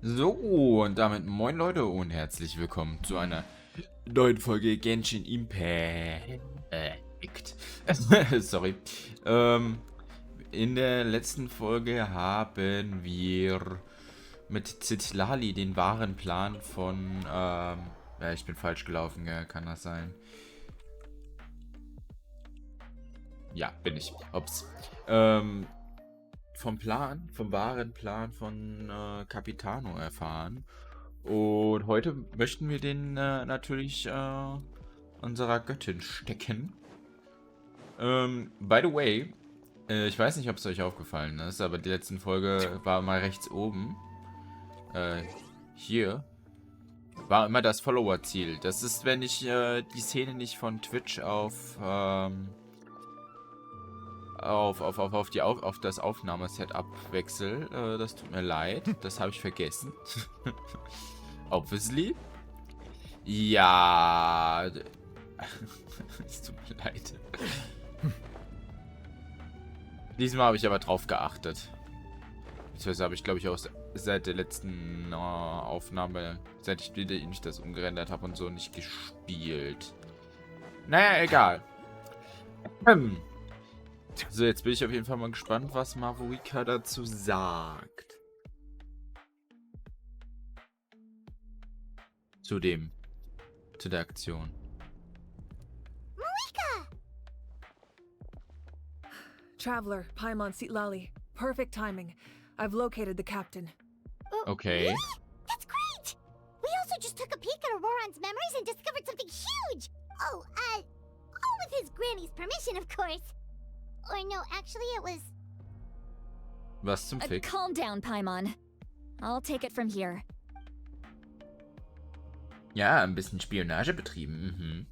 So, und damit moin Leute und herzlich willkommen zu einer neuen Folge Genshin Impact. Sorry. In der letzten Folge haben wir mit Citali den wahren Plan von, ja, ich bin falsch gelaufen, gell? Kann das sein? Ja, bin ich. Ups. Vom wahren Plan von Capitano erfahren. Und heute möchten wir den natürlich unserer Göttin stecken. By the way, ich weiß nicht, ob es euch aufgefallen ist, aber die letzten Folge war mal rechts oben. Hier war immer das Follower-Ziel. Das ist, wenn ich die Szene nicht von Twitch auf das Aufnahmesetup wechsel. Das tut mir leid. Das habe ich vergessen. Obviously. Ja. Es tut mir leid. Diesmal habe ich aber drauf geachtet. Beziehungsweise habe ich, glaube ich, auch seit der letzten Aufnahme, seit ich nicht das umgerendert habe und so, nicht gespielt. Naja, egal. So, jetzt bin ich auf jeden Fall mal gespannt, was Mavuika dazu sagt. Zu der Aktion. Maruika! Traveler, Paimon Citali. Perfect timing. I've located the captain. Okay. Really? That's great! We also just took a peek at Ororon's memories and discovered something huge! All with his granny's permission, of course. Or no, actually it was... Was zum Fick? Calm down, Paimon. I'll take it from here. Ja, ein bisschen Spionage betrieben.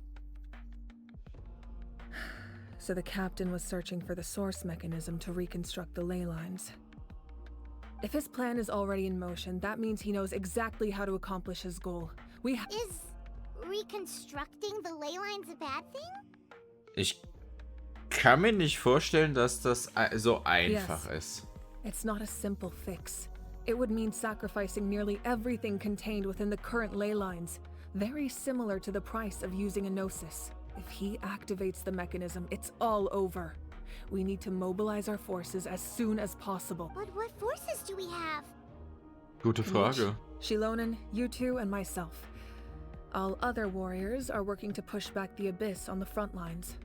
So the captain was searching for the source mechanism to reconstruct the ley lines. If his plan is already in motion, that means he knows exactly how to accomplish his goal. Is reconstructing the ley lines a bad thing? Ich kann mir nicht vorstellen, dass das so einfach ist. It's not a simple fix. It would mean sacrificing nearly everything contained within the current ley lines, very similar to the price of using a gnosis. If he activates the mechanism, it's all over. We need to mobilize our forces as soon as possible. But what forces do we have? Gute Frage. Shilonen, you two, and myself. All other warriors are working to push back the abyss on the front lines.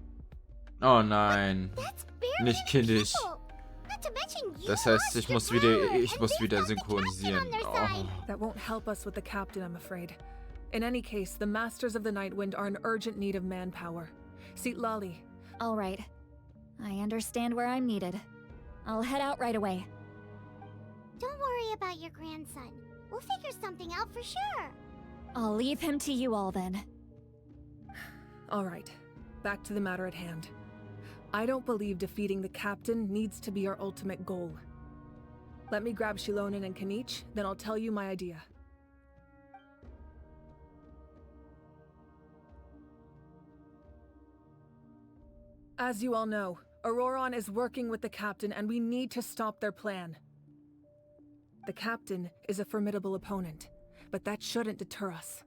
Oh nein. That's barely Nicht Kinich. Not to mention you Das heißt, ich muss wieder and synchronisieren. they've got the captain on their Oh. side. That won't help us with the captain, I'm afraid. In any case, the Masters of the Nightwind are in urgent need of manpower. Citali. All right. I understand where I'm needed. I'll head out right away. Don't worry about your grandson. We'll figure something out for sure. I'll leave him to you all then. All right, back to the matter at hand. I don't believe defeating the captain needs to be our ultimate goal. Let me grab Shilonen and Kinich, then I'll tell you my idea. As you all know, Ororon is working with the captain and we need to stop their plan. The captain is a formidable opponent, but that shouldn't deter us.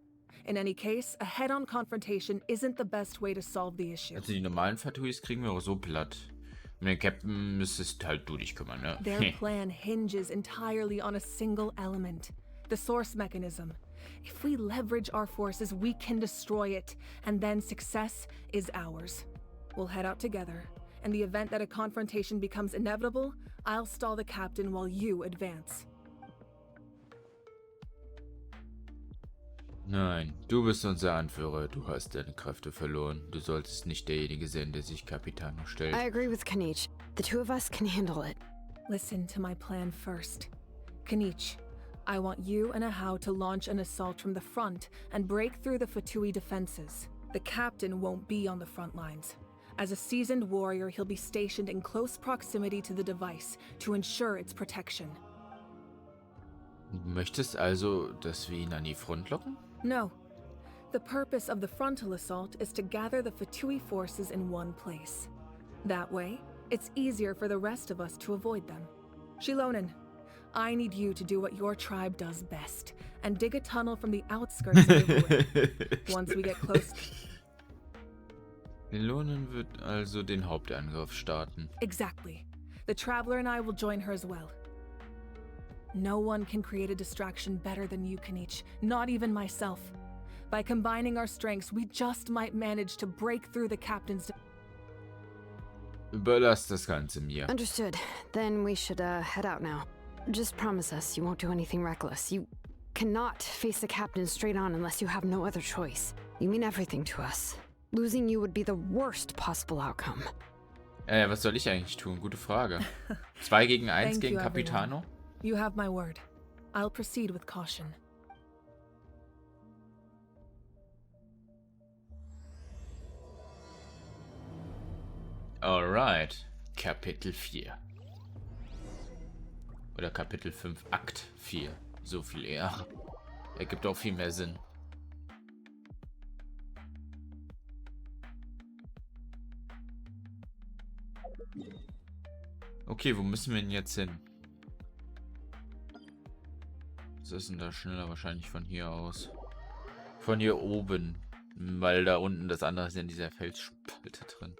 In any case, a head-on confrontation isn't the best way to solve the issue. Also die normalen Fatuis kriegen wir auch so platt. Mit dem Captain müsstest halt du dich kümmern, ne? Their plan hinges entirely on a single element, the source mechanism. If we leverage our forces, we can destroy it, and then success is ours. We'll head out together. In the event that a confrontation becomes inevitable, I'll stall the captain while you advance. Nein, du bist unser Anführer. Du hast deine Kräfte verloren. Du solltest nicht derjenige sein, der sich Capitano stellt. I agree with Kinich. The two of us can handle it. Listen to my plan first. Kinich, I want you and Ahau to launch an assault from the front and break through the Fatui defenses. The captain won't be on the front lines. As a seasoned warrior, he'll be stationed in close proximity to the device to ensure its protection. Du möchtest also, dass wir ihn an die Front locken? No. The purpose of the frontal assault is to gather the Fatui forces in one place. That way, it's easier for the rest of us to avoid them. Shilonen, I need you to do what your tribe does best and dig a tunnel from the outskirts of the ruin. Once we get close. Melonen wird also den Hauptangriff starten. Exactly. The Traveler and I will join her as well. No one can create a distraction better than you, Kinich, not even myself. By combining our strengths, we just might manage to break through the captain's... Überlass das Ganze mir. Understood. Then we should head out now. Just promise us you won't do anything reckless. You cannot face the captain straight on unless you have no other choice. You mean everything to us. Losing you would be the worst possible outcome. Was soll ich eigentlich tun? Gute Frage. 2 gegen 1 gegen Capitano? You have my word. I'll proceed with caution. Alright. Kapitel 4. Oder Kapitel 5, Akt 4. So viel eher. Ergibt auch viel mehr Sinn. Okay, wo müssen wir denn jetzt hin? Was ist denn da schneller? Wahrscheinlich von hier aus. Von hier oben. Weil da unten das andere ist in dieser Felsspalte drin.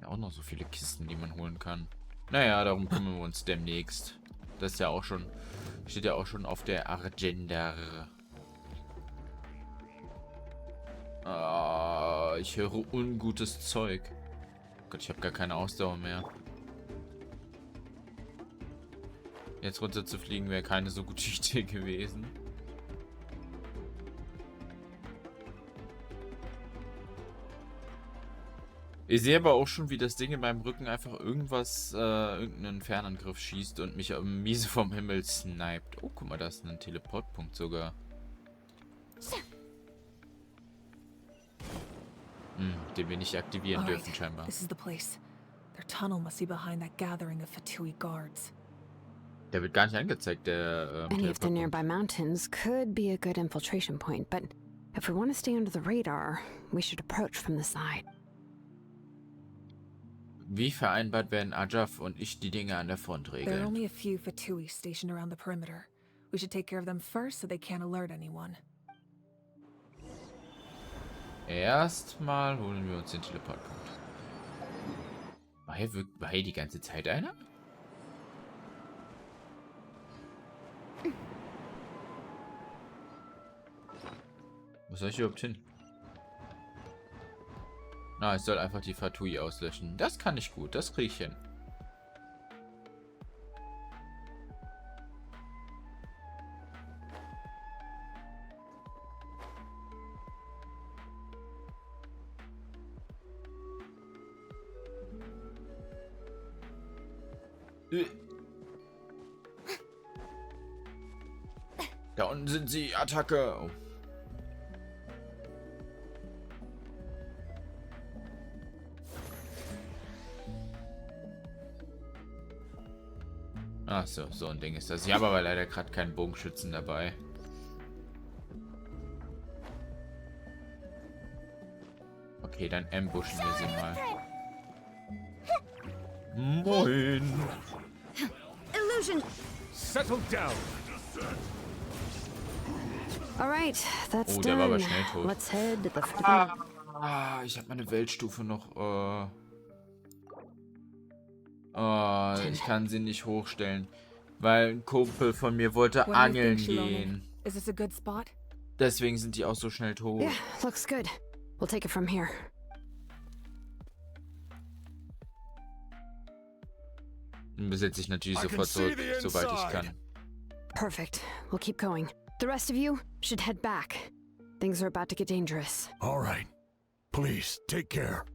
Ja, auch noch so viele Kisten, die man holen kann. Naja, darum kümmern wir uns demnächst. Das ist ja auch schon... Steht ja auch schon auf der Agenda. Ah, ich höre ungutes Zeug. Gott, ich habe gar keine Ausdauer mehr. Jetzt runter zu fliegen wäre keine so gute Idee gewesen. Ich sehe aber auch schon, wie das Ding in meinem Rücken einfach irgendeinen Fernangriff schießt und mich miese vom Himmel sniped. Oh, guck mal, da ist ein Teleportpunkt sogar. Den wir nicht aktivieren dürfen, scheinbar. This is the place. Their tunnel must be behind that gathering of Fatui guards. Der wird gar nicht angezeigt, der Any of the nearby mountains could be a good infiltration point, but if we want to stay under the radar, we should approach from the side. Wie vereinbart werden Ajaf und ich die Dinge an der Front There are regeln? only a few Fatui stationed around the perimeter. We should take care of them first so they can't alert anyone. Erstmal holen wir uns den Teleportpunkt. War hier die ganze Zeit einer? Wo soll ich überhaupt hin? Na, ich soll einfach die Fatui auslöschen. Das kann ich gut, das kriege ich hin. Da unten sind sie. Attacke. Oh. Ach so, so ein Ding ist das. Ich habe aber leider gerade keinen Bogenschützen dabei. Okay, dann ambushen wir sie mal. Moin. Illusion. Settle down. All right, that's Oh, der war aber done. schnell tot. Let's head to the Ich habe meine Weltstufe noch. Ich kann sie nicht hochstellen, weil ein Kumpel von mir wollte What do you angeln think, Shiloh? gehen. Is this a good spot? Deswegen sind die auch so schnell tot. Yeah, looks good. We'll take it from here. Dann besetze ich natürlich I can sofort see zurück, the sobald ich inside. kann. Perfect. We'll keep going. The rest of you should head back. Things are about to get dangerous. All right. Please, take care.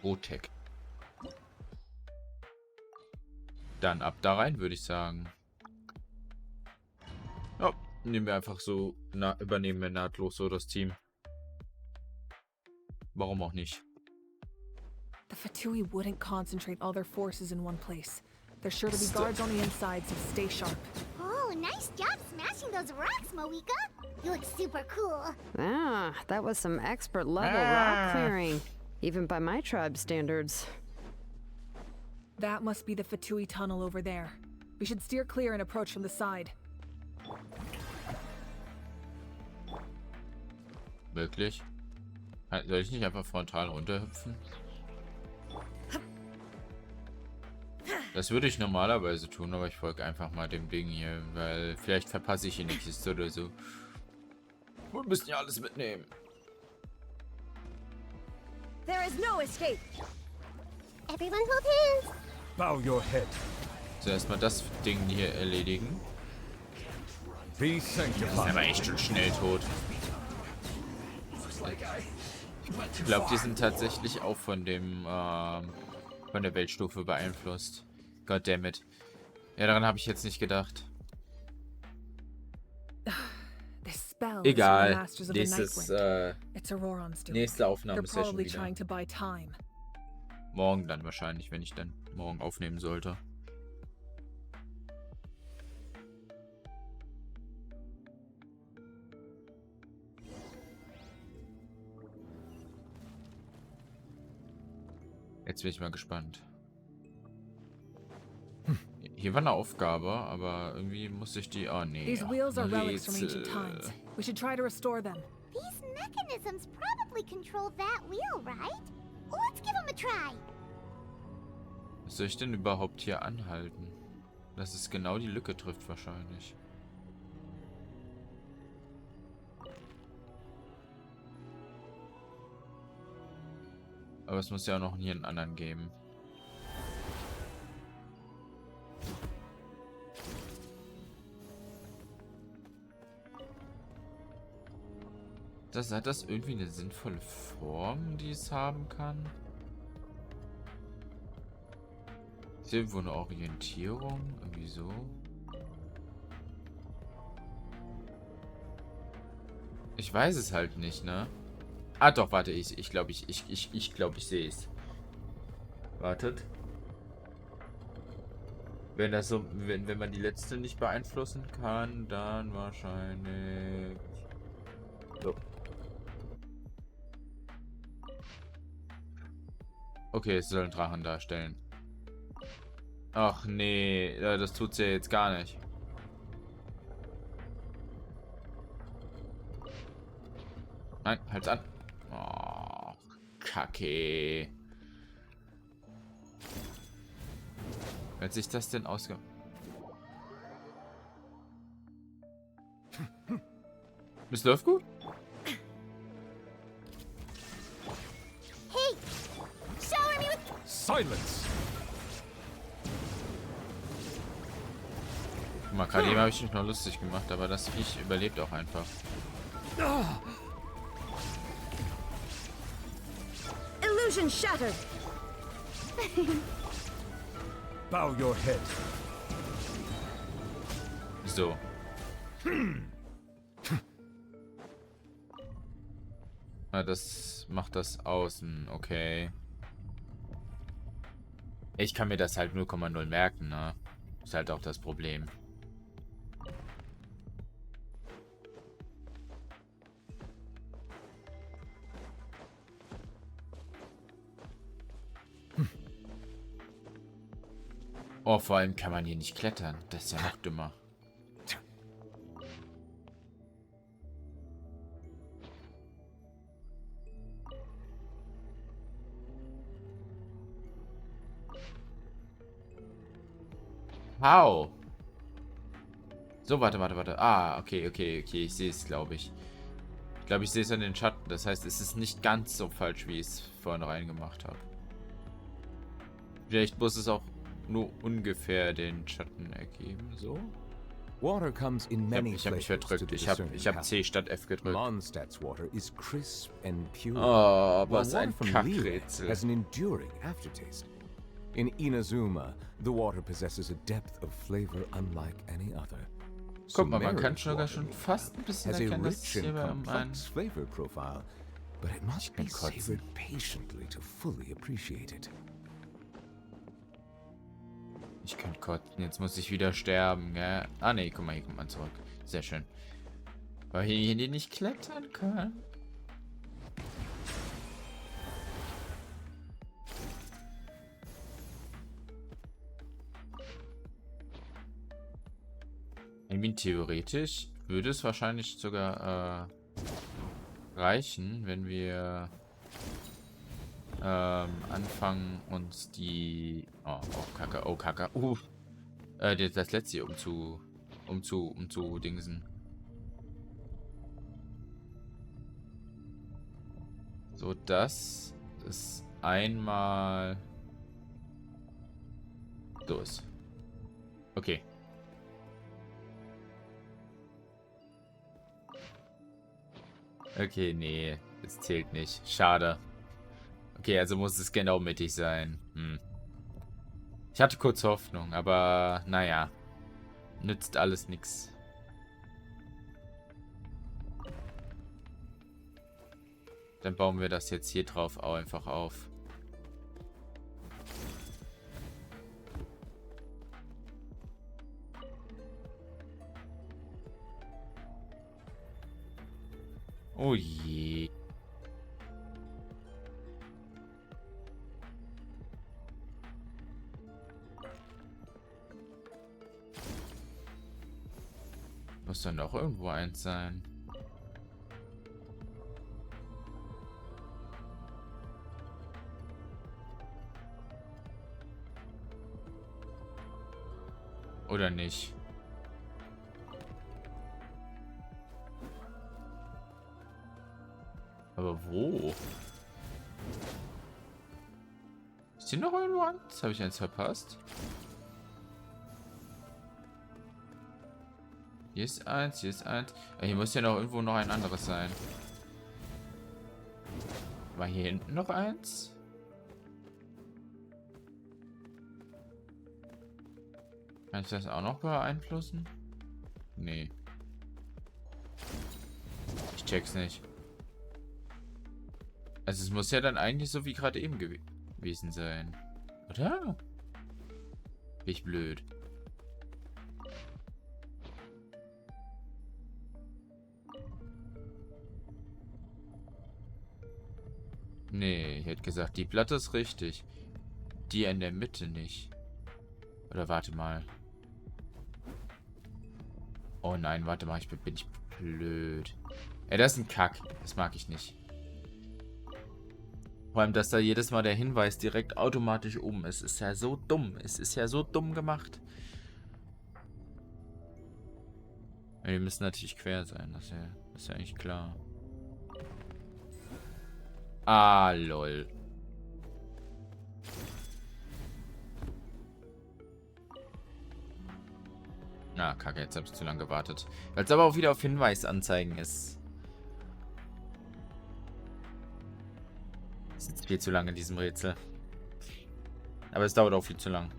Rotek. Dann ab da rein, würde ich sagen. Ja, nehmen wir einfach so, übernehmen wir nahtlos so das Team. Warum auch nicht? The Fatui wouldn't concentrate all their forces in one place. There's sure to be guards on the inside, so stay sharp. Oh, nice job smashing those rocks, Mavuika. You look super cool. Ah, that was some expert level rock clearing, even by my tribe standards. That must be the Fatui tunnel over there. We should steer clear and approach from the side. Wirklich? Soll ich nicht einfach frontal runterhüpfen? Das würde ich normalerweise tun, aber ich folge einfach mal dem Ding hier, weil vielleicht verpasse ich hier eine Kiste oder so. Wir müssen ja alles mitnehmen. There is no escape. Everyone hold hands. Bow your head. So, erstmal das Ding hier erledigen. Be Ist sanctified. aber echt schon schnell tot. Ich glaube, die sind tatsächlich auch von dem, von der Weltstufe beeinflusst. Goddammit. Ja, daran habe ich jetzt nicht gedacht. This spell is from the Egal. Masters of the Nächstes, Nightwind. It's Ororon's doing. nächste They're Aufnahmesession probably wieder. trying to buy time. Morgen dann wahrscheinlich, wenn ich dann morgen aufnehmen sollte. Jetzt bin ich mal gespannt. Hier war eine Aufgabe, aber irgendwie musste ich die... Oh nee. These wheels are relics from Rätsel. ancient times. We should try to restore them. These mechanisms probably control that wheel, right? Let's give them a try. Was soll ich denn überhaupt hier anhalten? Dass es genau die Lücke trifft wahrscheinlich. Aber es muss ja auch noch hier einen anderen geben. Hat das irgendwie eine sinnvolle Form, die es haben kann? Ist irgendwo eine Orientierung? Irgendwie so? Ich weiß es halt nicht, ne? Ah doch, warte, ich glaube, ich sehe es. Wartet. Wenn das so, wenn man die letzte nicht beeinflussen kann, dann wahrscheinlich. So. Okay, es soll einen Drachen darstellen. Ach nee, das tut's ja jetzt gar nicht. Nein, halt's an. Oh, Kacke. Wer hat sich das denn ausge... Es läuft gut? Hey, shower me with... Silence. Guck mal, gerade eben habe ich mich noch lustig gemacht, aber das Viech überlebt auch einfach. Illusion shattered. Bow your head. So. Ah, das macht das außen, okay. Ich kann mir das halt 0,0 merken, ne? Ist halt auch das Problem. Oh, vor allem kann man hier nicht klettern. Das ist ja noch dümmer. How? So, warte. Ah, okay. Ich sehe es, glaube ich. Ich glaube, ich sehe es an den Schatten. Das heißt, es ist nicht ganz so falsch, wie ich es vorhin reingemacht habe. Vielleicht muss es auch nur ungefähr den Schatten ergeben. So? Water comes in many Ich hab mich flavors to verdrückt. the Ich hab discerning C statt F gedrückt. Mondstadt's water is crisp and pure. Oh, while was water ein from liyue Kackrätsel. has an enduring aftertaste. In Inazuma, the water possesses a depth of flavor unlike any other. Guck mal, man kann Sumeru's sogar water, schon meanwhile, fast ein bisschen has a erkennen, dass es rich and hier um ein... complex flavor profile, but it must be kann kotzen. savored patiently to fully appreciate it. Ich könnte kotzen, jetzt muss ich wieder sterben, gell? Ah ne, guck mal, hier kommt man zurück. Sehr schön. Weil hier die nicht klettern können. mean, theoretisch würde es wahrscheinlich sogar reichen, wenn wir anfangen, uns die... Oh, Kacke, oh, Kacke. Das letzte hier umzu so, das ist einmal los. Okay. Okay, nee, es zählt nicht. Schade. Okay, also muss es genau mittig sein. Ich hatte kurz Hoffnung, aber naja. Nützt alles nichts. Dann bauen wir das jetzt hier drauf auch einfach auf. Oh je. Muss dann doch irgendwo eins sein. Oder nicht? Aber wo? Ist hier noch irgendwo eins? Habe ich eins verpasst? Hier ist eins, hier ist eins. Ja, hier muss ja noch irgendwo noch ein anderes sein. War hier hinten noch eins? Kann ich das auch noch beeinflussen? Nee. Ich check's nicht. Also es muss ja dann eigentlich so wie gerade eben gewesen sein. Oder? Bin ich blöd. Nee, ich hätte gesagt, die Platte ist richtig. Die in der Mitte nicht. Oder warte mal. Oh nein, warte mal, bin ich blöd. Ja, das ist ein Kack. Das mag ich nicht. Vor allem, dass da jedes Mal der Hinweis direkt automatisch oben ist. Ist ja so dumm. Es ist ja so dumm gemacht. Ja, wir müssen natürlich quer sein. Das ist ja eigentlich klar. Ah, lol. Na, kacke, jetzt habe ich zu lange gewartet. Weil es aber auch wieder auf Hinweisanzeigen ist. Es ist viel zu lang in diesem Rätsel. Aber es dauert auch viel zu lang.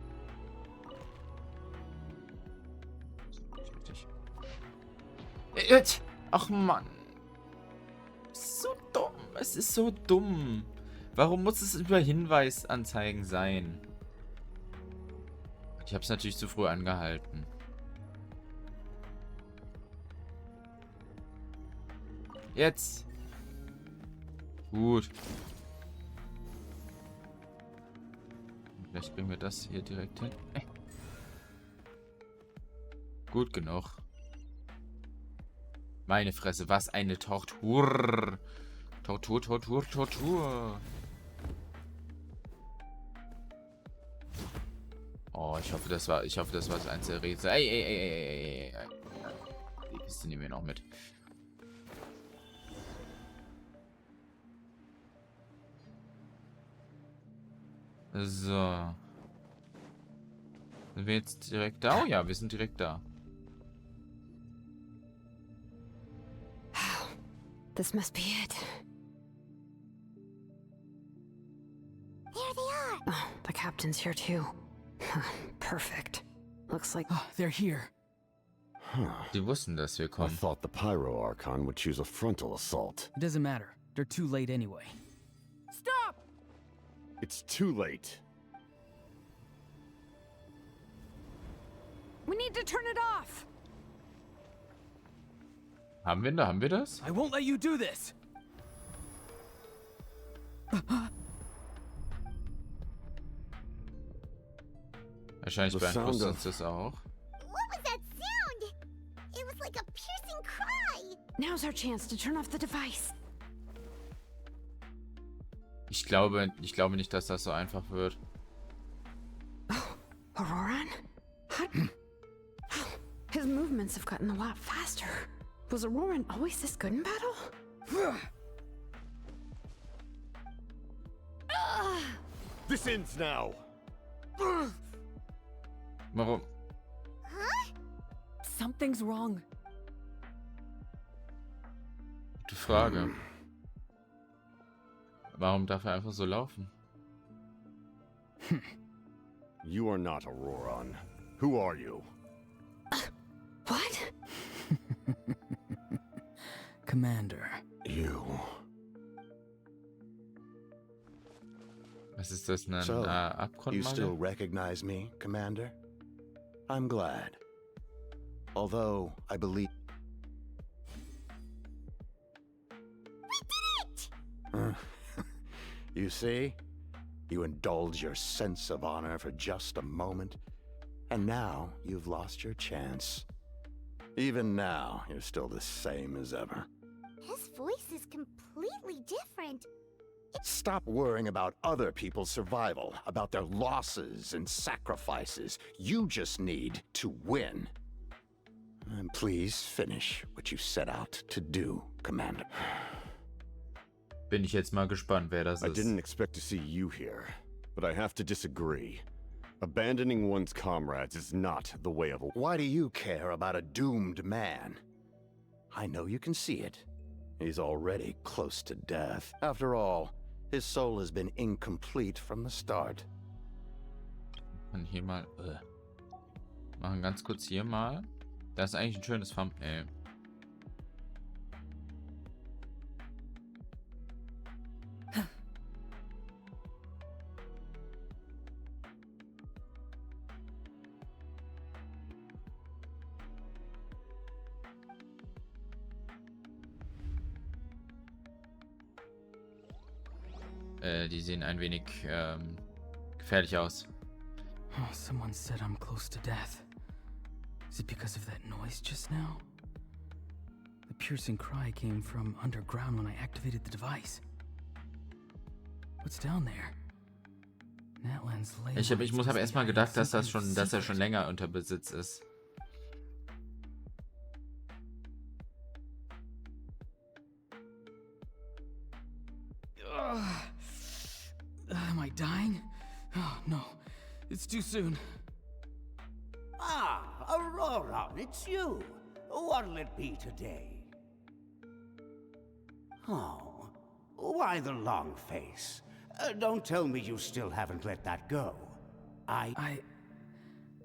Ach Mann. So dumm. Es ist so dumm. Warum muss es über Hinweisanzeigen sein? Ich habe es natürlich zu früh angehalten. Jetzt. Gut. Vielleicht bringen wir das hier direkt hin. Gut genug. Meine Fresse, was eine Tortur. Tortur. Oh, ich hoffe, das war das einzige Rätsel. Ey. Die Kiste nehmen wir noch mit. So. Sind wir jetzt direkt da? Oh ja, wir sind direkt da. This must be it. There they are! Oh, the captain's here too. Perfect. Looks like... Oh, they're here. Die wussten, dass wir I kommen. thought the Pyro Archon would choose a frontal assault. It doesn't matter. They're too late anyway. Stop! It's too late. We need to turn it off! Haben wir das? I won't let you do this! Wahrscheinlich The beeinflusst sound uns das auch. What was that sound? Now's our chance to turn off the device. Ich glaube nicht, dass das so einfach wird. Oh, Ororon? His movements have gotten a lot faster. Was Ororon always this good in battle? This ends now. Warum? Something's wrong. Gute Frage. Warum darf er einfach so laufen? You are not Ororon. Who are you? What? Commander. You. Was ist das, ein So, you Abgrundmangel? still recognize me, Commander? I'm glad. Although, I believe... You see? You indulge your sense of honor for just a moment, and now you've lost your chance. Even now, you're still the same as ever. His voice is completely different. Stop worrying about other people's survival, about their losses and sacrifices. You just need to win. And please finish what you set out to do, Commander. Bin ich jetzt mal gespannt, wer das I ist. didn't expect to see you here, but I have to disagree. Abandoning one's comrades is not the way of a... Why do you care about a doomed man? I know you can see it. He's already close to death. After all, his soul has been incomplete from the start. Und hier mal... Machen ganz kurz hier mal. Das ist eigentlich ein schönes Thumbnail. Die sehen ein wenig gefährlich aus. Oh, someone said I'm close to death. Is it because of that noise just now? The piercing cry came from underground when I activated the device. What's down there? Natlan's ley Ich habe erstmal gedacht, dass er schon länger unter Besitz ist. Am I dying? Oh, no. It's too soon. Ah, Ororon, it's you. What'll it be today? Oh, why the long face? Don't tell me you still haven't let that go. I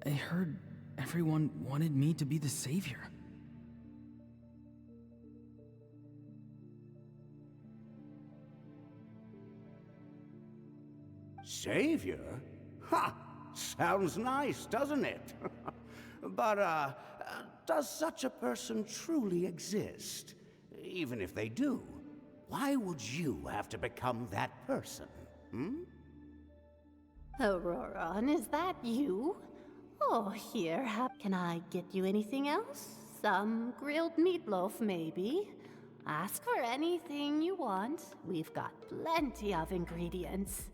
heard everyone wanted me to be the savior. Savior? Ha! Sounds nice, doesn't it? But, does such a person truly exist? Even if they do, why would you have to become that person, hmm? Ororon, is that you? Oh, here, can I get you anything else? Some grilled meatloaf, maybe? Ask for anything you want. We've got plenty of ingredients.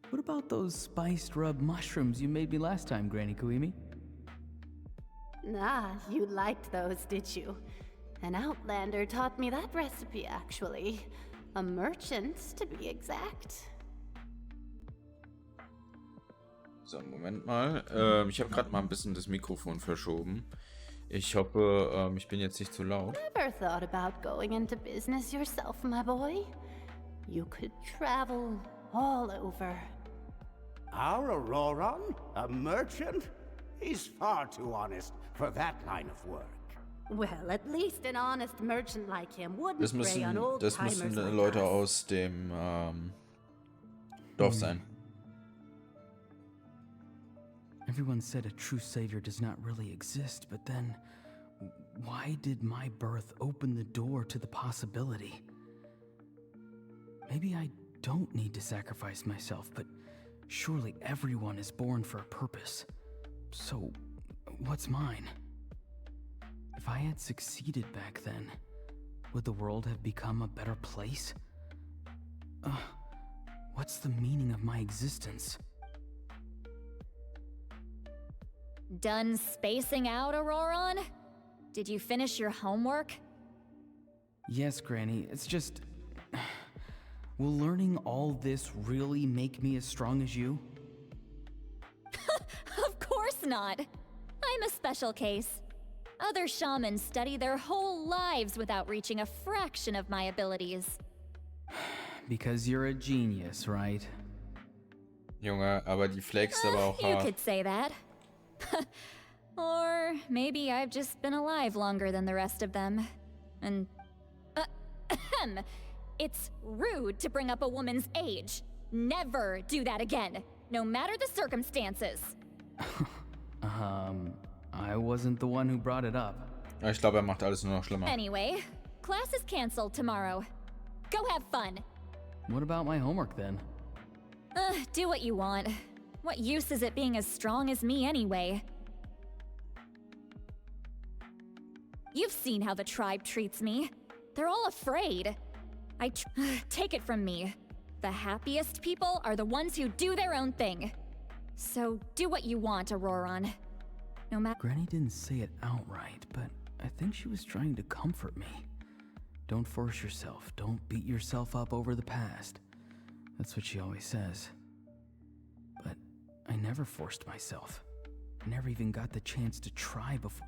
What about those spiced rub mushrooms you made me last time, Granny Kuimi? Ah, you liked those, did you? An outlander taught me that recipe, actually. A merchant, to be exact. So, Moment mal. Ich habe gerade mal ein bisschen das Mikrofon verschoben. Ich hoffe, ich bin jetzt nicht zu laut. Ever thought about going into business yourself, my boy? You could travel all over. Our Ororon? A merchant? He's far too honest for that line of work. Well, at least an honest merchant like him wouldn't prey on old Das timers müssen like Leute us. aus dem Dorf sein. Everyone said a true savior does not really exist, but then why did my birth open the door to the possibility? Maybe I don't need to sacrifice myself, but surely everyone is born for a purpose. So, what's mine? If I had succeeded back then, would the world have become a better place? What's the meaning of my existence? Done spacing out, Ororon? Did you finish your homework? Yes, Granny, it's just... Will learning all this really make me as strong as you? Of course not. I'm a special case. Other shamans study their whole lives without reaching a fraction of my abilities. Because you're a genius, right? Junge, aber die flext aber auch You hart. could say that. Or maybe I've just been alive longer than the rest of them. And... It's rude to bring up a woman's age. Never do that again, no matter the circumstances. I wasn't the one who brought it up. Ich glaube, macht alles nur noch schlimmer. Anyway, class is canceled tomorrow. Go have fun. What about my homework then? Do what you want. What use is it being as strong as me anyway? You've seen how the tribe treats me. They're all afraid. Take it from me. The happiest people are the ones who do their own thing. So do what you want, Ororon. No matter— Granny didn't say it outright, but I think she was trying to comfort me. Don't force yourself. Don't beat yourself up over the past. That's what she always says. But I never forced myself. I never even got the chance to try before.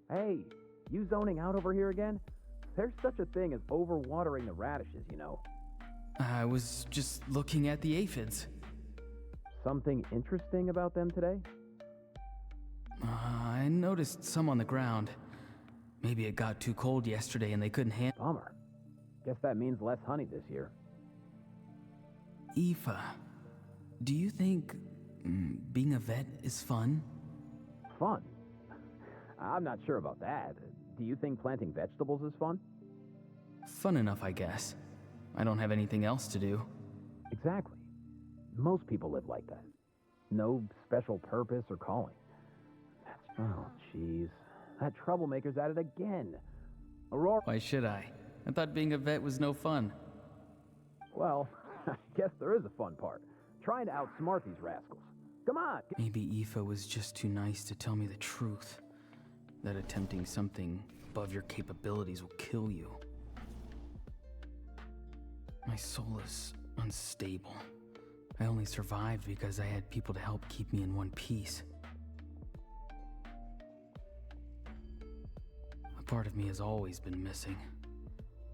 Hey, you zoning out over here again? There's such a thing as overwatering the radishes, you know. I was just looking at the aphids. Something interesting about them today? I noticed some on the ground. Maybe it got too cold yesterday and they couldn't handle. Bummer. Guess that means less honey this year. Aoife, do you think being a vet is fun? Fun? I'm not sure about that. Do you think planting vegetables is fun? Fun enough, I guess. I don't have anything else to do. Exactly. Most people live like that. No special purpose or calling. Oh, jeez. That troublemaker's at it again. Aurora. Why should I? I thought being a vet was no fun. Well, I guess there is a fun part. Trying to outsmart these rascals. Come on! Maybe Aoife was just too nice to tell me the truth. That attempting something above your capabilities will kill you. My soul is unstable. I only survived because I had people to help keep me in one piece. A part of me has always been missing.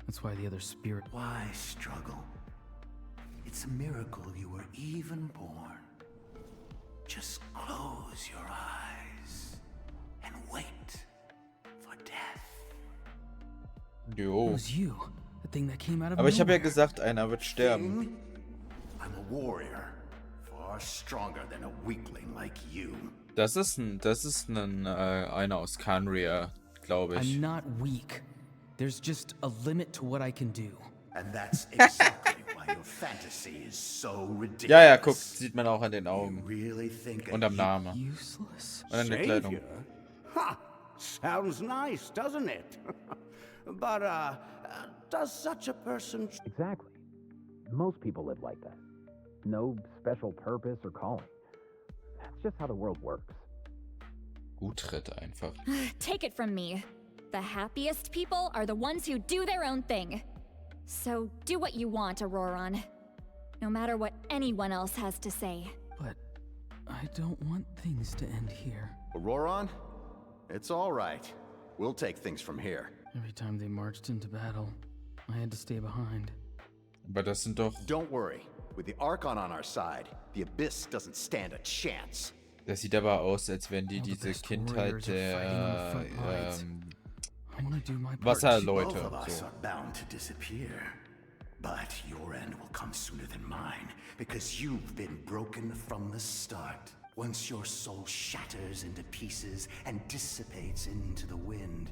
That's why the other spirit— Why struggle? It's a miracle you were even born. Just close your eyes and wait for death. Jo. It was you, the thing that came out of Aber ich habe ja nowhere. gesagt, einer wird sterben. I'm a warrior, far stronger than a weakling like you. Das ist einer aus Canria, glaube ich. I'm not weak. There's just a limit to what I can do. And that's exactly why your fantasy is so ridiculous. Ja, guck, sieht man auch an den Augen. Really think Und am Namen. Useless? Und an der Kleidung. Savior? Ha! Sounds nice, doesn't it? But, does such a person... Exactly. Most people live like that. No special purpose or calling. That's just how the world works. Gut-Tritt einfach. Take it from me. The happiest people are the ones who do their own thing. So do what you want, Ororon. No matter what anyone else has to say. But I don't want things to end here. Ororon? It's all right. We'll take things from here. Every time they marched into battle, I had to stay behind. Aber das sind doch... Don't worry. With the Archon on our side, the Abyss doesn't stand a chance. Das sieht aber aus, als wenn die diese Kindheit der Wasserleute Both of und us so. are bound to disappear. But your end will come sooner than mine, because you've been broken from the start. Once your soul shatters into pieces and dissipates into the wind,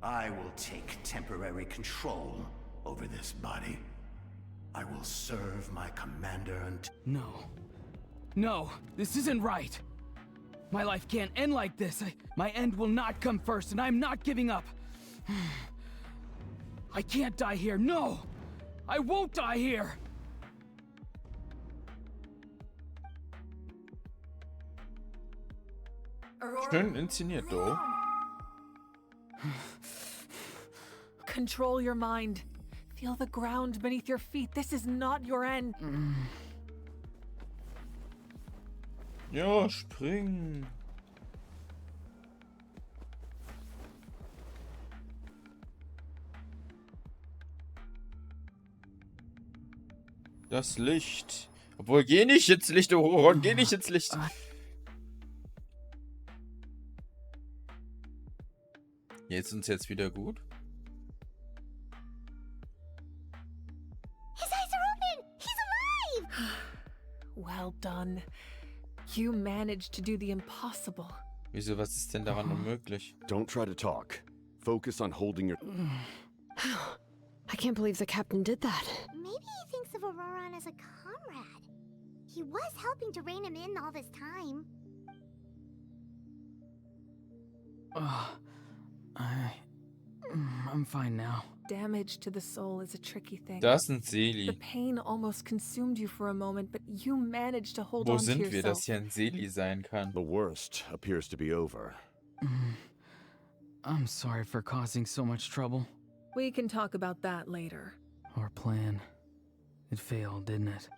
I will take temporary control over this body. I will serve my commander until... No. No, this isn't right. My life can't end like this. My end will not come first, and I'm not giving up. I can't die here. No! I won't die here! Schön inszeniert, though. Control your mind. Feel the ground beneath your feet. This is not your end. Ja, spring. Das Licht. Obwohl, geh nicht ins Licht, Ororon, geh nicht ins Licht. Jetzt uns jetzt wieder gut. His eyes are open! He's alive! Well done. You managed to do the impossible. Wieso, was ist denn daran unmöglich? Don't try to talk. Focus on holding your... I can't believe the captain did that. Maybe he thinks of Ororon as a comrade. He was helping to rein him in all this time. I'm fine now. Damage to the soul is a tricky thing. Das sind Seli. The pain almost consumed you for a moment, but you managed to hold Wo on to sind wir, yourself. dass hier ein Seli sein kann? The worst appears to be over. I'm sorry for causing so much trouble. We can talk about that later. Our plan. It failed, didn't it?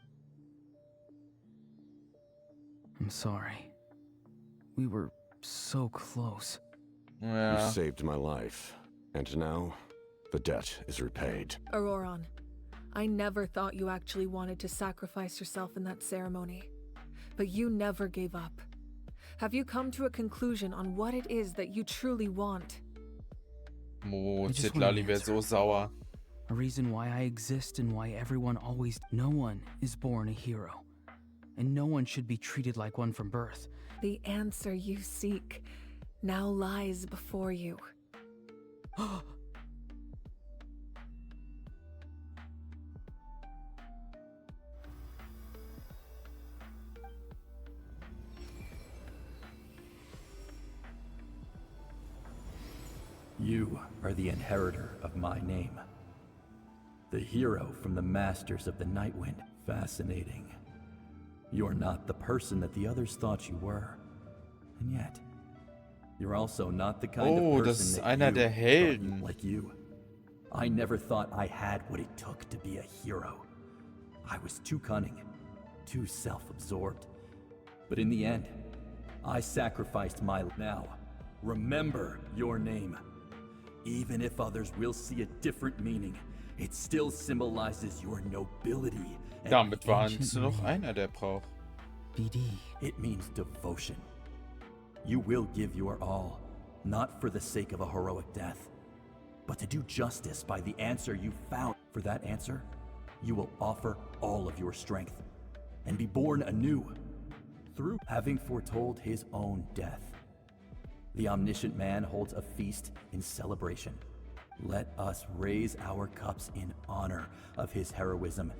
I'm sorry. We were so close. Ja. You saved my life. And now, the debt is repaid. Ororon, I never thought you actually wanted to sacrifice yourself in that ceremony. But you never gave up. Have you come to a conclusion on what it is that you truly want? Oh, I just want Citali an wäre answer. so sauer. A reason why I exist and why everyone always... No one is born a hero. And no one should be treated like one from birth. The answer you seek now lies before you. You are the inheritor of my name. The hero from the Masters of the Nightwind. Fascinating. You're not the person that the others thought you were. And yet, you're also not the kind Oh, of das person ist that einer you der thought Helden. like you. I never thought I had what it took to be a hero. I was too cunning, too self-absorbed. But in the end, I sacrificed my... Now, remember your name. Even if others will see a different meaning, it still symbolizes your nobility. And Damit war ancient nur noch name. einer, der braucht. BD. it means devotion. You will give your all, not for the sake of a heroic death, but to do justice by the answer you found. For that answer, you will offer all of your strength and be born anew through having foretold his own death. The omniscient man holds a feast in celebration. Let us raise our cups in honor of his heroism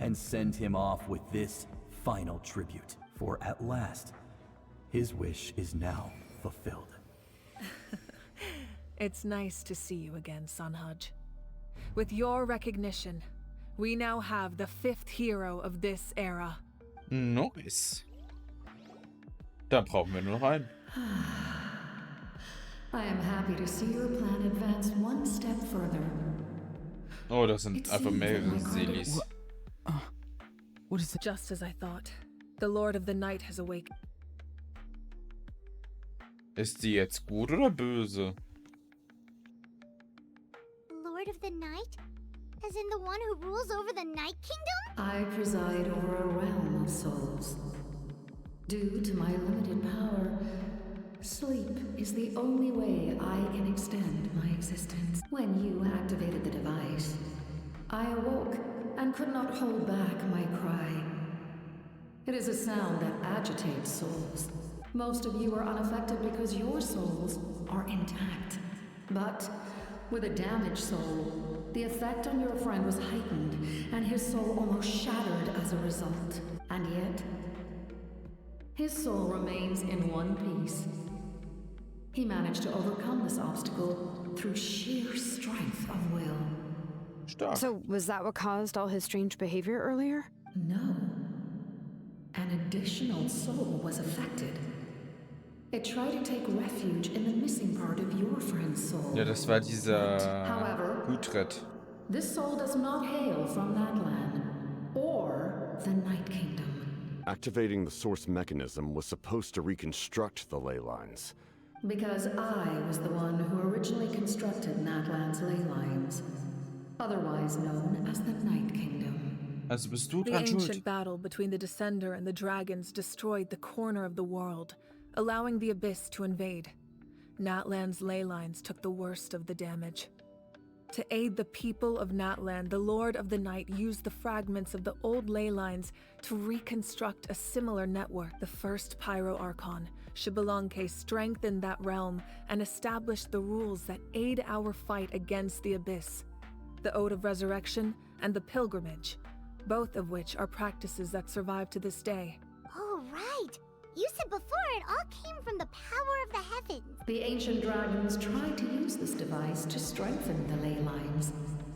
and send him off with this final tribute. For at last, his wish is now fulfilled. It's nice to see you again, Sanhaj. With your recognition, we now have the 5th hero of this era. Nice. Da brauchen wir nur noch einen. I am happy to see your plan advance one step further. Oh, das sind einfach mehrere Selis. What is it? Just as I thought. The Lord of the Night has awakened. Ist die jetzt gut oder böse? Lord of the Night? As in the one who rules over the Night Kingdom? I preside over a realm of souls. Due to my limited power, sleep is the only way I can extend my existence. When you activated the device, I awoke and could not hold back my cry. It is a sound that agitates souls. Most of you are unaffected because your souls are intact. But with a damaged soul, the effect on your friend was heightened, and his soul almost shattered as a result. And yet, His soul remains in one piece. He managed to overcome this obstacle through sheer strength of will. Stark. So, was that what caused all his strange behavior earlier? No. An additional soul was affected. It tried to take refuge in the missing part of your friend's soul. Ja, das war dieser However, Blutret. this soul does not hail from Natlan or the Night Kingdom. Activating the source mechanism was supposed to reconstruct the ley lines. Because I was the one who originally constructed Natlan's ley lines, otherwise known as the Night Kingdom. Also bist du The dran schuld. ancient battle between the Descender and the dragons destroyed the corner of the world, allowing the Abyss to invade. Natlan's ley lines took the worst of the damage. To aid the people of Natlan, the Lord of the Night used the fragments of the old ley lines to reconstruct a similar network. The first Pyro Archon, Xbalanque, strengthened that realm and established the rules that aid our fight against the Abyss. The Ode of Resurrection and the Pilgrimage, both of which are practices that survive to this day. Oh, right. You said before it all came from the power of the heavens. The ancient dragons tried to use this device to strengthen the ley lines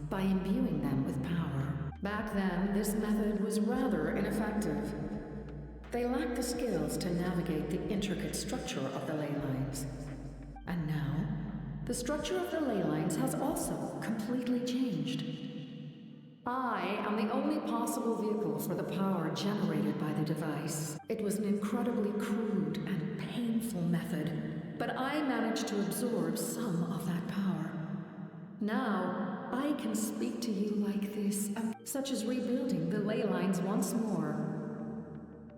by imbuing them with power. Back then, this method was rather ineffective. They lacked the skills to navigate the intricate structure of the ley lines. And now, the structure of the ley lines has also completely changed. I am the only possible vehicle for the power generated by the device. It was an incredibly crude and painful method, but I managed to absorb some of that power. Now, I can speak to you like this, such as rebuilding the ley lines once more,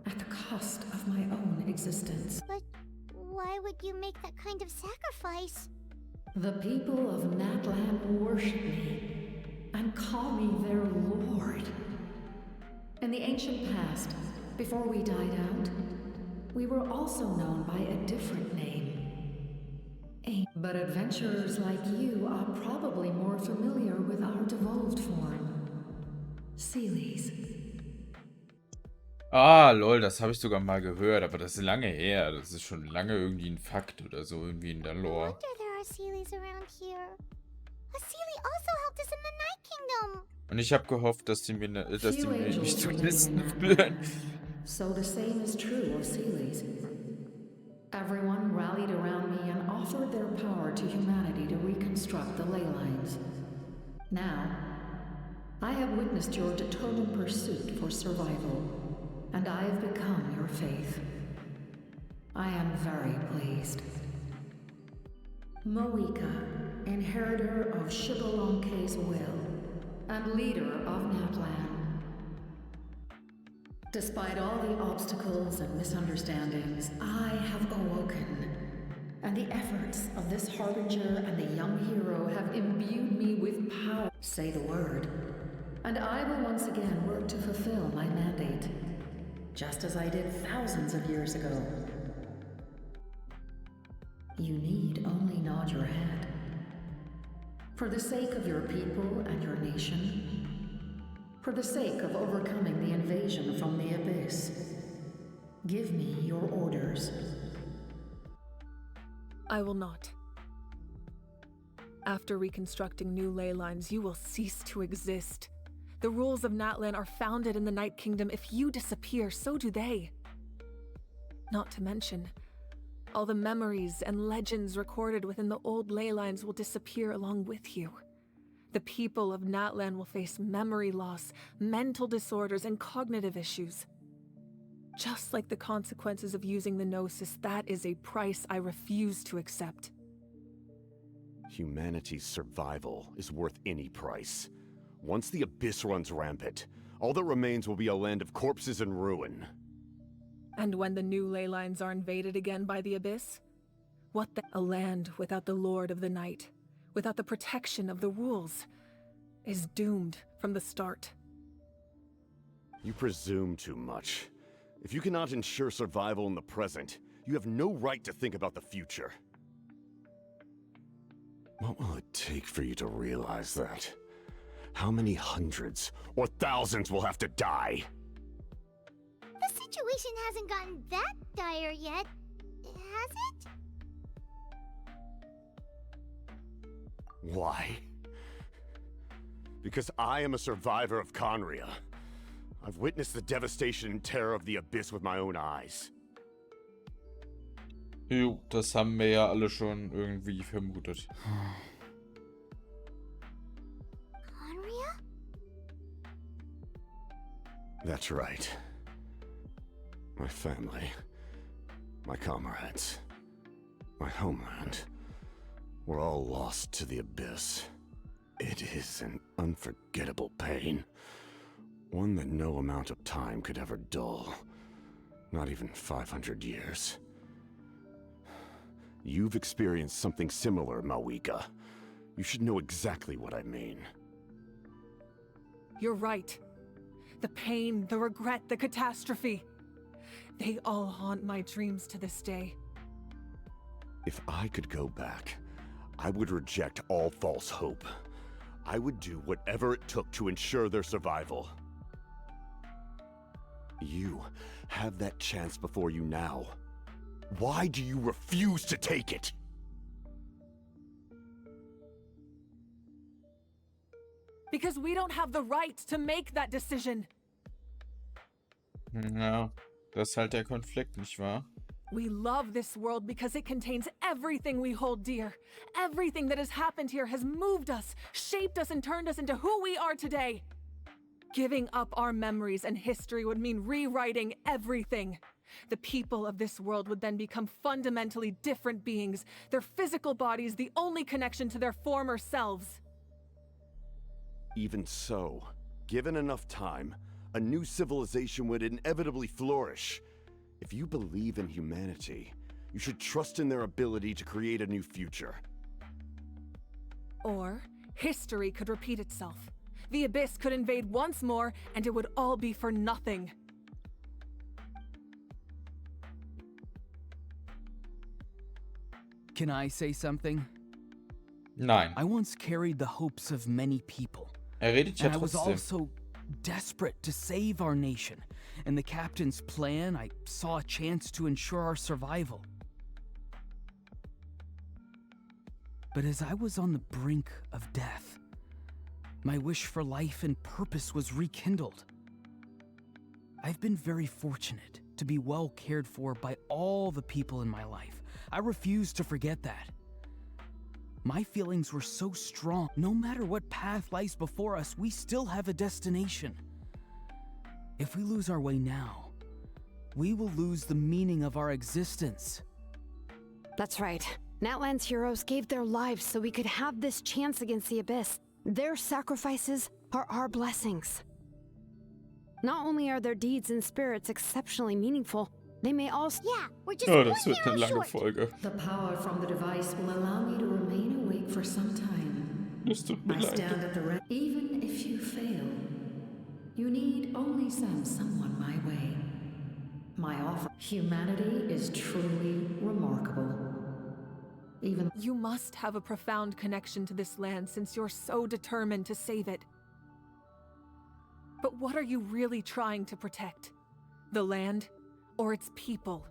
at the cost of my own existence. But why would you make that kind of sacrifice? The people of Natlan worship me and call me their lord. In the ancient past, before we died out, we were also known by a different name. But adventurers like you are probably more familiar with our devolved form. Sealies. Ah, lol, das habe ich sogar mal gehört, aber das ist lange her. Das ist schon lange irgendwie ein Fakt oder so, irgendwie in der No Lore. wonder there are Sealies around here. A Sealie also helped us in the Night Kingdom. Und ich habe gehofft, dass die mich zu Listen führen. So the same is true of Sealies. Everyone rallied around me and offered their power to humanity to reconstruct the ley lines. Now, I have witnessed your determined pursuit for survival, and I have become your faith. I am very pleased. Mavuika, inheritor of Xbalanque's will, and leader of Natlan. Despite all the obstacles and misunderstandings, I have awoken, and the efforts of this harbinger and the young hero have imbued me with power. Say the word, and I will once again work to fulfill my mandate, just as I did thousands of years ago. You need only nod your head. For the sake of your people and your nation, for the sake of overcoming the invasion from the Abyss, give me your orders. I will not. After reconstructing new ley lines, you will cease to exist. The rules of Natlan are founded in the Night Kingdom. If you disappear, so do they. Not to mention, all the memories and legends recorded within the old ley lines will disappear along with you. The people of Natlan will face memory loss, mental disorders, and cognitive issues. Just like the consequences of using the Gnosis, that is a price I refuse to accept. Humanity's survival is worth any price. Once the Abyss runs rampant, all that remains will be a land of corpses and ruin. And when the new ley lines are invaded again by the Abyss? What then? A land without the Lord of the Night, without the protection of the rules, is doomed from the start. You presume too much. If you cannot ensure survival in the present, you have no right to think about the future. What will it take for you to realize that? How many hundreds or thousands will have to die? The situation situation hasn't gotten that dire yet, has it? Why? Because I am a survivor of Conria. I've witnessed the devastation and terror of the Abyss with my own eyes. Jo, das haben wir ja alle schon irgendwie vermutet. Conria? That's right. My family, my comrades, my homeland, we're all lost to the Abyss. It is an unforgettable pain. One that no amount of time could ever dull. Not even 500 years. You've experienced something similar, Mavuika. You should know exactly what I mean. You're right. The pain, the regret, the catastrophe. They all haunt my dreams to this day. If I could go back, I would reject all false hope. I would do whatever it took to ensure their survival. You have that chance before you now. Why do you refuse to take it? Because we don't have the right to make that decision. Ja, das ist halt der Konflikt, nicht wahr? We love this world because it contains everything we hold dear. Everything that has happened here has moved us, shaped us, and turned us into who we are today. Giving up our memories and history would mean rewriting everything. The people of this world would then become fundamentally different beings, their physical bodies the only connection to their former selves. Even so, given enough time, a new civilization would inevitably flourish. If you believe in humanity, you should trust in their ability to create a new future. Or history could repeat itself. The Abyss could invade once more, and it would all be for nothing. Can I say something? Nein. I once carried the hopes of many people. Redet ja And I was trotzdem. also desperate to save our nation. In the captain's plan, I saw a chance to ensure our survival. But as I was on the brink of death, my wish for life and purpose was rekindled. I've been very fortunate to be well cared for by all the people in my life. I refuse to forget that. My feelings were so strong. No matter what path lies before us, we still have a destination. If we lose our way now, we will lose the meaning of our existence. That's right. Natlan's heroes gave their lives so we could have this chance against the Abyss. Their sacrifices are our blessings. Not only are their deeds and spirits exceptionally meaningful, they may also— Yeah, we're just Oh, one das wird eine hero lange short. Folge. The power from the device will allow me to remain awake for some time. Es tut mir I leid. stand at the ready. Even if you fail, you need only send someone my way. My offer. Humanity is truly remarkable. Even You must have a profound connection to this land since you're so determined to save it. But what are you really trying to protect? The land or its people?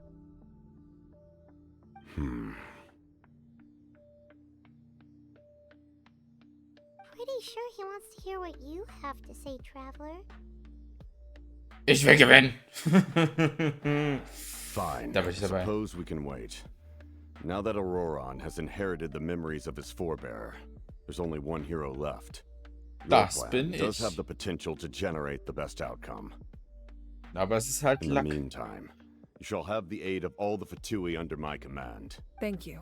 Pretty sure he wants to hear what you have to say, traveler. Ich will gewinnen. Fine. Da bin ich dabei. Suppose we can wait. Now that Ororon has inherited the memories of his forebearer, there's only one hero left. Your Das plan bin does ich. have the potential to generate the best outcome. Aber es ist halt In the Lack. meantime, you shall have the aid of all the Fatui under my command. Thank you.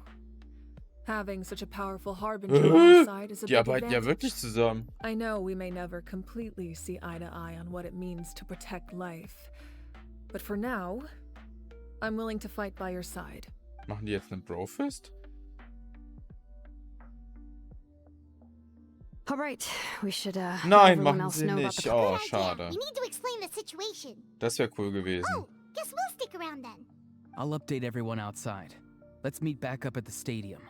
Having such a powerful harbinger on my side is a Die big arbeiten ja advantage. wirklich zusammen. I know we may never completely see eye to eye on what it means to protect life. But for now, I'm willing to fight by your side. Machen die jetzt einen Brofist? All right, we should let Nein, everyone machen else sie know about nicht. the— Oh, Good idea. schade. We need to explain the situation. Das wäre cool gewesen. Oh, guess we'll stick around then. I'll update everyone outside. Let's meet back up at the stadium.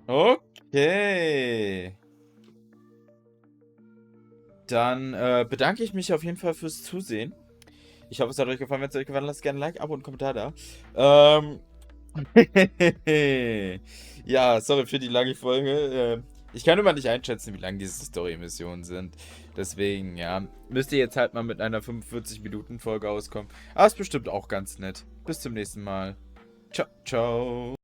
Okay. Dann bedanke ich mich auf jeden Fall fürs Zusehen. Ich hoffe, es hat euch gefallen. Wenn es euch gefallen hat, lasst gerne ein Like, Abo und einen Kommentar da. Ja, sorry für die lange Folge. Ich kann immer nicht einschätzen, wie lang diese Story-Missionen sind. Deswegen, ja, müsst ihr jetzt halt mal mit einer 45-Minuten-Folge auskommen. Aber ist bestimmt auch ganz nett. Bis zum nächsten Mal. Ciao, ciao.